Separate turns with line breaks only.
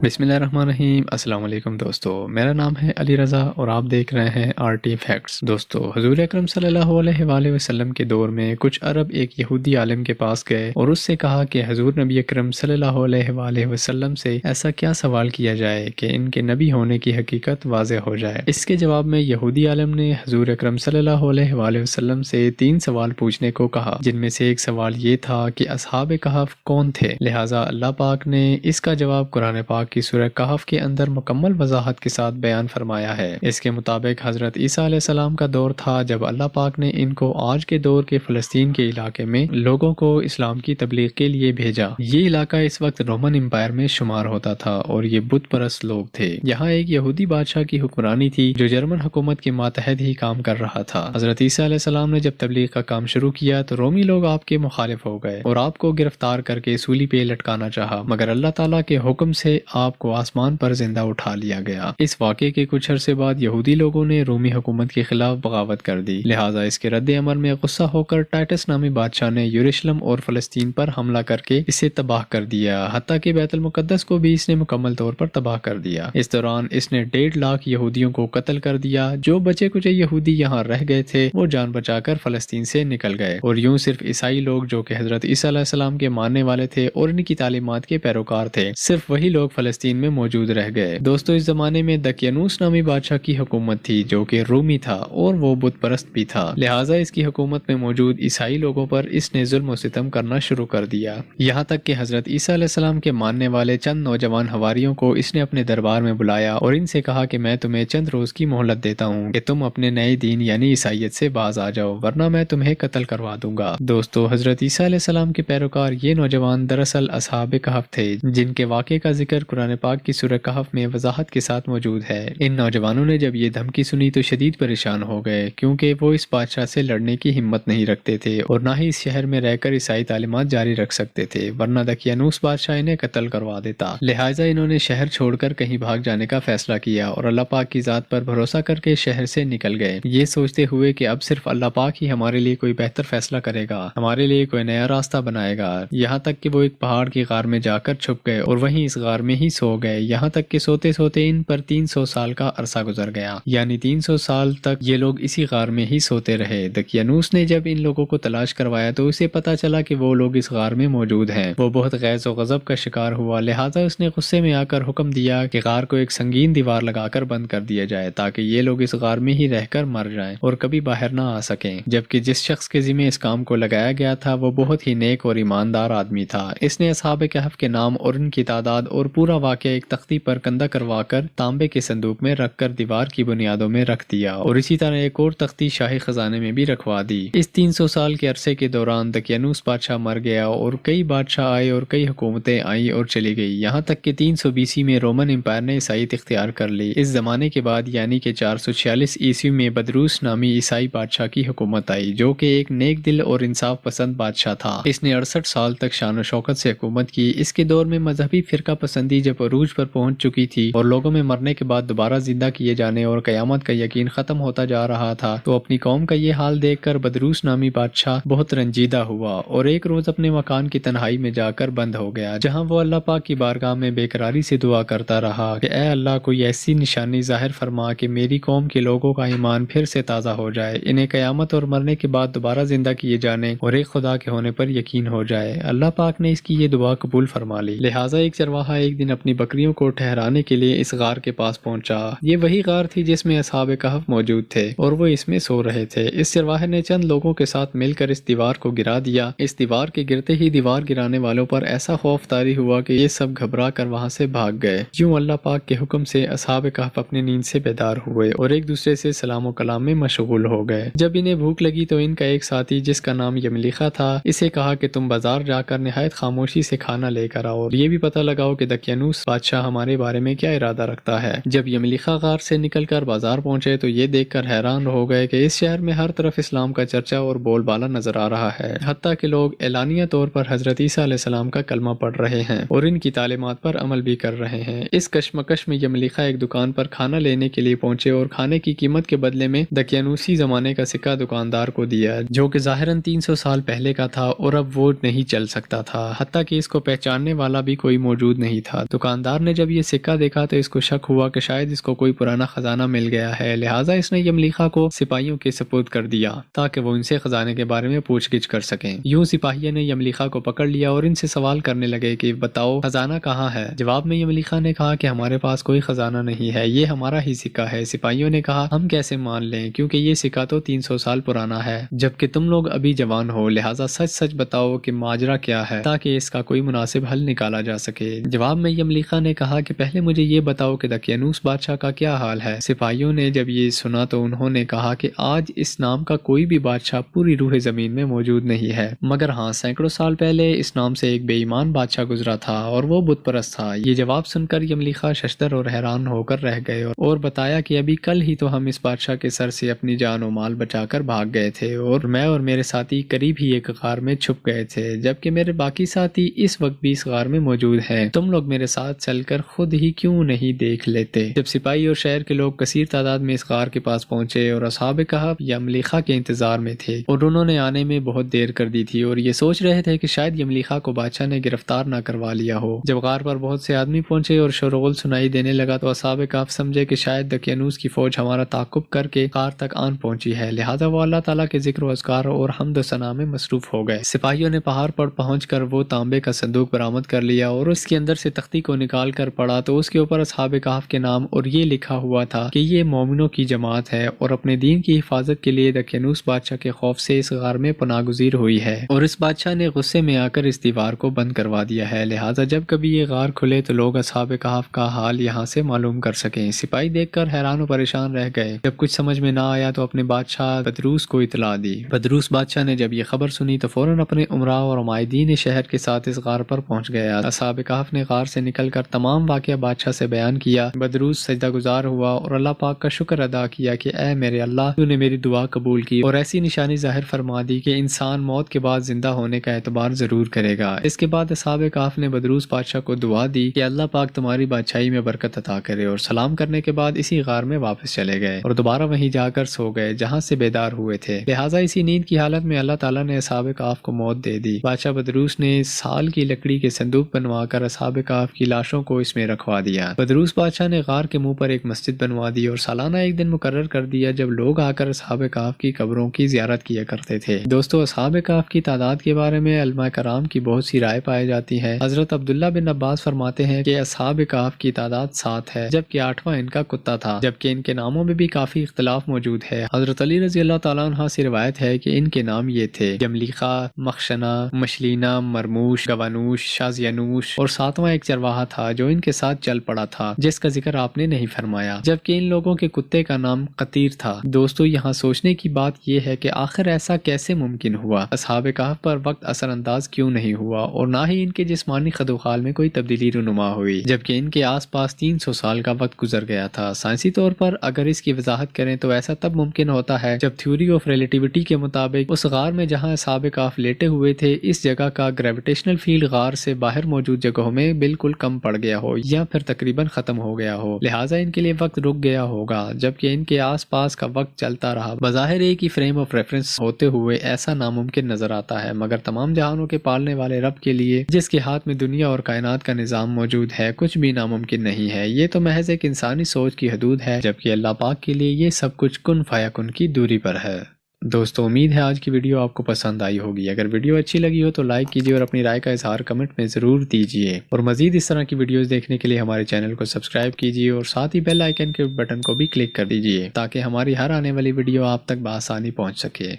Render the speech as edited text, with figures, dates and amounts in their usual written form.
بسم اللہ الرحمن الرحیم۔ السلام علیکم دوستو، میرا نام ہے علی رضا اور آپ دیکھ رہے ہیں RT فیکٹس۔ دوستو، حضور اکرم صلی اللہ علیہ وآلہ وسلم کے دور میں کچھ عرب ایک یہودی عالم کے پاس گئے اور اس سے کہا کہ حضور نبی اکرم صلی اللہ علیہ وآلہ وسلم سے ایسا کیا سوال کیا جائے کہ ان کے نبی ہونے کی حقیقت واضح ہو جائے۔ اس کے جواب میں یہودی عالم نے حضور اکرم صلی اللہ علیہ وآلہ وسلم سے 3 سوال پوچھنے کو کہا، جن میں سے ایک سوال یہ تھا کہ اصحاب کہف کون تھے۔ لہٰذا اللہ پاک نے اس کا جواب قرآن پاک کی سورہ کہف کے اندر مکمل وضاحت کے ساتھ بیان فرمایا ہے۔ اس کے مطابق حضرت عیسیٰ علیہ السلام کا دور تھا جب اللہ پاک نے ان کو آج کے دور کے فلسطین کے علاقے میں لوگوں کو اسلام کی تبلیغ کے لیے بھیجا۔ یہ علاقہ اس وقت رومن امپائر میں شمار ہوتا تھا اور یہ بت پرست لوگ تھے۔ یہاں ایک یہودی بادشاہ کی حکمرانی تھی جو جرمن حکومت کے ماتحت ہی کام کر رہا تھا۔ حضرت عیسیٰ علیہ السلام نے جب تبلیغ کا کام شروع کیا تو رومی لوگ آپ کے مخالف ہو گئے اور آپ کو گرفتار کر کے سولی پہ لٹکانا چاہا، مگر اللہ تعالیٰ کے حکم سے آپ کو آسمان پر زندہ اٹھا لیا گیا۔ اس واقعے کے کچھ عرصے بعد یہودی لوگوں نے رومی حکومت کے خلاف بغاوت کر دی، لہٰذا اس کے رد عمل میں غصہ ہو کر ٹائٹس نامی بادشاہ نے یروشلم اور فلسطین پر حملہ کر کے اسے تباہ کر دیا، حتیٰ کہ بیت المقدس کو بھی اس نے مکمل طور پر تباہ کر دیا۔ اس دوران اس نے 1.5 لاکھ یہودیوں کو قتل کر دیا۔ جو بچے کچھ یہودی یہاں رہ گئے تھے وہ جان بچا کر فلسطین سے نکل گئے، اور یوں صرف عیسائی لوگ جو کہ حضرت عیسیٰ علیہ السلام کے ماننے والے تھے اور ان کی تعلیمات کے پیروکار تھے، صرف وہی لوگ فلسطین میں موجود رہ گئے۔ دوستو، اس زمانے میں دقیانوس نامی بادشاہ کی حکومت تھی جو کہ رومی تھا اور وہ بت پرست بھی تھا، لہٰذا اس کی حکومت میں موجود عیسائی لوگوں پر اس نے ظلم و ستم کرنا شروع کر دیا، یہاں تک کہ حضرت عیسیٰ علیہ السلام کے ماننے والے چند نوجوان حواریوں کو اس نے اپنے دربار میں بلایا اور ان سے کہا کہ میں تمہیں چند روز کی مہلت دیتا ہوں کہ تم اپنے نئے دین یعنی عیسائیت سے باز آ جاؤ، ورنہ میں تمہیں قتل کروا دوں گا۔ دوستو، حضرت عیسیٰ علیہ السلام کے پیروکار یہ نوجوان دراصل اصحاب کہف تھے، جن کے واقعے کا ذکر قرآن پاک کی سورہ کہف میں وضاحت کے ساتھ موجود ہے۔ ان نوجوانوں نے جب یہ دھمکی سنی تو شدید پریشان ہو گئے، کیونکہ وہ اس بادشاہ سے لڑنے کی ہمت نہیں رکھتے تھے اور نہ ہی اس شہر میں رہ کر عیسائی تعلیمات جاری رکھ سکتے تھے، ورنہ دقیانوس بادشاہ انہیں قتل کروا دیتا۔ لہٰذا انہوں نے شہر چھوڑ کر کہیں بھاگ جانے کا فیصلہ کیا اور اللہ پاک کی ذات پر بھروسہ کر کے شہر سے نکل گئے، یہ سوچتے ہوئے کہ اب صرف اللہ پاک ہی ہمارے لیے کوئی بہتر فیصلہ کرے گا، ہمارے لیے کوئی نیا راستہ بنائے گا۔ یہاں تک کہ وہ ایک پہاڑ کی غار میں جا کر چھپ گئے اور وہیں اس غار میں ہی سو گئے، یہاں تک کہ سوتے سوتے ان پر 300 سال کا عرصہ گزر گیا، یعنی 300 سال تک یہ لوگ اسی غار میں ہی سوتے رہے۔ دقیانوس نے جب ان لوگوں کو تلاش کروایا تو اسے پتا چلا کہ وہ لوگ اس غار میں موجود ہیں۔ وہ بہت غیظ و غضب کا شکار ہوا، لہٰذا اس نے غصے میں آ کر حکم دیا کہ غار کو ایک سنگین دیوار لگا کر بند کر دیا جائے تاکہ یہ لوگ اس غار میں ہی رہ کر مر جائیں اور کبھی باہر نہ آ سکیں، جبکہ جس شخص کے ذمہ اس کام کو لگایا گیا تھا وہ بہت ہی نیک اور ایماندار آدمی تھا۔ اس نے اصحاب کہف کے نام اور ان کی تعداد اور پورا واقعہ ایک تختی پر کندہ کروا کر تانبے کے صندوق میں رکھ کر دیوار کی بنیادوں میں رکھ دیا، اور اسی طرح ایک اور تختی شاہی خزانے میں بھی رکھوا دی۔ اس 300 سال کے عرصے کے دوران دقیانوس بادشاہ مر گیا اور کئی بادشاہ آئے اور کئی حکومتیں آئیں اور چلی گئی، یہاں تک کہ 300 BC میں رومن امپائر نے عیسائیت اختیار کر لی۔ اس زمانے کے بعد یعنی کہ 446 عیسوی میں بدروس نامی عیسائی بادشاہ کی حکومت آئی، جو کہ ایک نیک دل اور انصاف پسند بادشاہ تھا۔ اس نے 68 سال تک شان و شوکت سے حکومت کی۔ اس کے دور میں مذہبی فرقہ پسندی جب عروج پر پہنچ چکی تھی اور لوگوں میں مرنے کے بعد دوبارہ زندہ کیے جانے اور قیامت کا یقین ختم ہوتا جا رہا تھا، تو اپنی قوم کا یہ حال دیکھ کر بدروس نامی بادشاہ بہت رنجیدہ ہوا اور ایک روز اپنے مکان کی تنہائی میں جا کر بند ہو گیا، جہاں وہ اللہ پاک کی بارگاہ میں بے قراری سے دعا کرتا رہا کہ اے اللہ، کوئی ایسی نشانی ظاہر فرما کہ میری قوم کے لوگوں کا ایمان پھر سے تازہ ہو جائے، انہیں قیامت اور مرنے کے بعد دوبارہ زندہ کیے جانے اور ایک خدا کے ہونے پر یقین ہو جائے۔ اللہ پاک نے اس کی یہ دعا قبول فرما لی، لہٰذا ایک چرواہا ایک دن اپنی بکریوں کو ٹھہرانے کے لیے اس غار کے پاس پہنچا۔ یہ وہی غار تھی جس میں اصحاب کہف موجود تھے اور وہ اس میں سو رہے تھے۔ اس چرواہے نے چند لوگوں کے ساتھ مل کر اس دیوار کو گرا دیا۔ اس دیوار کے گرتے ہی دیوار گرانے والوں پر ایسا خوف طاری ہوا کہ یہ سب گھبرا کر وہاں سے بھاگ گئے۔ یوں اللہ پاک کے حکم سے اصحاب کہف اپنی نیند سے بیدار ہوئے اور ایک دوسرے سے سلام و کلام میں مشغول ہو گئے۔ جب انہیں بھوک لگی تو ان کا ایک ساتھی جس کا نام یملیخا تھا اسے کہا کہ تم بازار جا کر نہایت خاموشی سے کھانا لے کر آؤ اور یہ بھی پتہ لگاؤ کہ دقیانوس بادشاہ ہمارے بارے میں کیا ارادہ رکھتا ہے۔ جب یملیخا غار سے نکل کر بازار پہنچے تو یہ دیکھ کر حیران ہو گئے کہ اس شہر میں ہر طرف اسلام کا چرچا اور بول بالا نظر آ رہا ہے، حتیٰ کہ لوگ اعلانیہ طور پر حضرت عیسیٰ علیہ السلام کا کلمہ پڑھ رہے ہیں اور ان کی تعلیمات پر عمل بھی کر رہے ہیں۔ اس کشمکش میں یملیخا ایک دکان پر کھانا لینے کے لیے پہنچے اور کھانے کی قیمت کے بدلے میں دقیانوسی زمانے کا سکہ دکاندار کو دیا، جو کہ ظاہراً 300 سال پہلے کا تھا اور اب وہ نہیں چل سکتا تھا، حتیٰ کہ اس کو پہچاننے والا بھی کوئی موجود نہیں تھا۔ دکاندار نے جب یہ سکہ دیکھا تو اس کو شک ہوا کہ شاید اس کو کوئی پرانا خزانہ مل گیا ہے، لہٰذا اس نے یملیخا کو سپاہیوں کے سپرد کر دیا تاکہ وہ ان سے خزانے کے بارے میں پوچھ گچھ کر سکیں۔ یوں سپاہیوں نے یملیخا کو پکڑ لیا اور ان سے سوال کرنے لگے کہ بتاؤ خزانہ کہاں ہے۔ جواب میں یملیخا نے کہا کہ ہمارے پاس کوئی خزانہ نہیں ہے، یہ ہمارا ہی سکہ ہے۔ سپاہیوں نے کہا ہم کیسے مان لیں کیونکہ یہ سکہ تو 300 سال پرانا ہے، جبکہ تم لوگ ابھی جوان ہو، لہٰذا سچ سچ بتاؤ کہ ماجرا کیا ہے تاکہ اس کا کوئی مناسب حل نکالا جا سکے۔ جواب میں یملیخا نے کہا کہ پہلے مجھے یہ بتاؤ کہ دقیانوس بادشاہ کا کیا حال ہے۔ سپاہیوں نے جب یہ سنا تو انہوں نے کہا کہ آج اس نام کا کوئی بھی بادشاہ پوری روح زمین میں موجود نہیں ہے، مگر ہاں سینکڑوں سال پہلے اس نام سے ایک بے ایمان بادشاہ گزرا تھا اور وہ بت پرست تھا۔ یہ جواب سن کر یملیخا ششدر اور حیران ہو کر رہ گئے اور بتایا کہ ابھی کل ہی تو ہم اس بادشاہ کے سر سے اپنی جان و مال بچا کر بھاگ گئے تھے اور میں اور میرے ساتھی قریب ہی ایک غار میں چھپ گئے تھے، جبکہ میرے باقی ساتھی اس وقت بھی اس غار میں موجود ہیں۔ تم لوگ میرے ساتھ چل کر خود ہی کیوں نہیں دیکھ لیتے؟ جب سپاہی اور شہر کے لوگ کثیر تعداد میں اس غار کے پاس پہنچے اور اصحاب کہف یملیخا کے انتظار میں تھے اور انہوں نے آنے میں بہت دیر کر دی تھی اور یہ سوچ رہے تھے کہ شاید یملیخا کو بادشاہ نے گرفتار نہ کروا لیا ہو۔ جب غار پر بہت سے آدمی پہنچے اور شورغل سنائی دینے لگا تو اصحاب کہف سمجھے کہ شاید دقیانوس کی فوج ہمارا تعاقب کر کے غار تک آن پہنچی ہے، لہٰذا وہ اللہ تعالیٰ کے ذکر و اذکار اور حمد و ثنا میں مصروف ہو گئے۔ سپاہیوں نے پہاڑ پر پہنچ کر وہ تانبے کا صندوق برآمد کر لیا اور اس کے اندر سے تختی کو نکال کر پڑھا تو اس کے اوپر اصحاب کہف کے نام اور یہ لکھا ہوا تھا کہ یہ مومنوں کی جماعت ہے اور اپنے دین کی حفاظت کے لیے دقیانوس بادشاہ کے خوف سے اس غار میں پناہ گزیر ہوئی ہے اور اس بادشاہ نے غصے میں آ کر اس دیوار کو بند کروا دیا ہے، لہٰذا جب کبھی یہ غار کھلے تو لوگ اصحاب کہف کا حال یہاں سے معلوم کر سکیں۔ سپاہی دیکھ کر حیران و پریشان رہ گئے۔ جب کچھ سمجھ میں نہ آیا تو اپنے بادشاہ بدروس کو اطلاع دی۔ بدروس بادشاہ نے جب یہ خبر سنی تو فوراً اپنے امراء اور عمائدین شہر کے ساتھ اس غار پر پہنچ گیا۔ اصحاب کہف نے غار سے نکل کر تمام واقعہ بادشاہ سے بیان کیا۔ بدروس سجدہ گزار ہوا اور اللہ پاک کا شکر ادا کیا کہ اے میرے اللہ، تو نے میری دعا قبول کی اور ایسی نشانی ظاہر فرما دی کہ انسان موت کے بعد زندہ ہونے کا اعتبار ضرور کرے گا۔ اس کے بعد اصحاب کہف نے بدروس بادشاہ کو دعا دی کہ اللہ پاک تمہاری بادشاہی میں برکت عطا کرے، اور سلام کرنے کے بعد اسی غار میں واپس چلے گئے اور دوبارہ وہیں جا کر سو گئے جہاں سے بیدار ہوئے تھے، لہٰذا اسی نیند کی حالت میں اللہ تعالیٰ نے اصحاب کہف کو موت دے دی۔ بادشاہ بدروس نے سال کی لکڑی کے صندوق بنوا کر اصحاب کہف کی لاشوں کو اس میں رکھوا دیا۔ بدروس بادشاہ نے غار کے منہ پر ایک مسجد بنوا دی اور سالانہ ایک دن مقرر کر دیا جب لوگ آ کر اصحاب کہف کی قبروں کی زیارت کیا کرتے تھے۔ دوستو، اصحاب کہف کی تعداد کے بارے میں علماء کرام کی بہت سی رائے پائی جاتی ہیں۔ حضرت عبداللہ بن عباس فرماتے ہیں کہ اصحاب کہف کی تعداد 7 ہے، جبکہ 8واں ان کا کتا تھا، جبکہ ان کے ناموں میں بھی کافی اختلاف موجود ہے۔ حضرت علی رضی اللہ تعالیٰ عنہ سے روایت ہے کہ ان کے نام یہ تھے: یملیخا، مخشنہ، مشلینا، مرموش، گوانوش، شازیانوش، اور 7واں ایک چرواہا تھا جو ان کے ساتھ چل پڑا تھا جس کا ذکر آپ نے نہیں فرمایا، جبکہ ان لوگوں کے کتے کا نام قطیر تھا۔ دوستو، یہاں سوچنے کی بات یہ ہے کہ آخر ایسا کیسے ممکن ہوا؟ اصحاب کہف پر وقت اثر انداز کیوں نہیں ہوا اور نہ ہی ان کے جسمانی خد و خال میں کوئی تبدیلی رونما ہوئی، جبکہ ان کے آس پاس 300 سال کا وقت گزر گیا تھا؟ سائنسی طور پر اگر اس کی وضاحت کریں تو ایسا تب ممکن ہوتا ہے جب تھیوری آف ریلیٹیوٹی کے مطابق اس غار میں جہاں اصحاب کہف لیٹے ہوئے تھے اس جگہ کا گریویٹیشنل فیلڈ غار سے باہر موجود جگہوں میں بالکل کم پڑ گیا ہو یا پھر تقریباً ختم ہو گیا ہو، لہٰذا ان کے لیے وقت رک گیا ہوگا، جبکہ ان کے آس پاس کا وقت چلتا رہا۔ بظاہر ایک ہی فریم آف ریفرنس ہوتے ہوئے ایسا ناممکن نظر آتا ہے، مگر تمام جہانوں کے پالنے والے رب کے لیے جس کے ہاتھ میں دنیا اور کائنات کا نظام موجود ہے کچھ بھی ناممکن نہیں ہے۔ یہ تو محض ایک انسانی سوچ کی حدود ہے، جبکہ اللہ پاک کے لیے یہ سب کچھ کن فیکن کی دوری پر ہے۔ دوستو، امید ہے آج کی ویڈیو آپ کو پسند آئی ہوگی۔ اگر ویڈیو اچھی لگی ہو تو لائک کیجیے اور اپنی رائے کا اظہار کمنٹ میں ضرور دیجیے، اور مزید اس طرح کی ویڈیوز دیکھنے کے لیے ہمارے چینل کو سبسکرائب کیجیے اور ساتھ ہی بیل آئیکن کے بٹن کو بھی کلک کر دیجیے تاکہ ہماری ہر آنے والی ویڈیو آپ تک بآسانی پہنچ سکے۔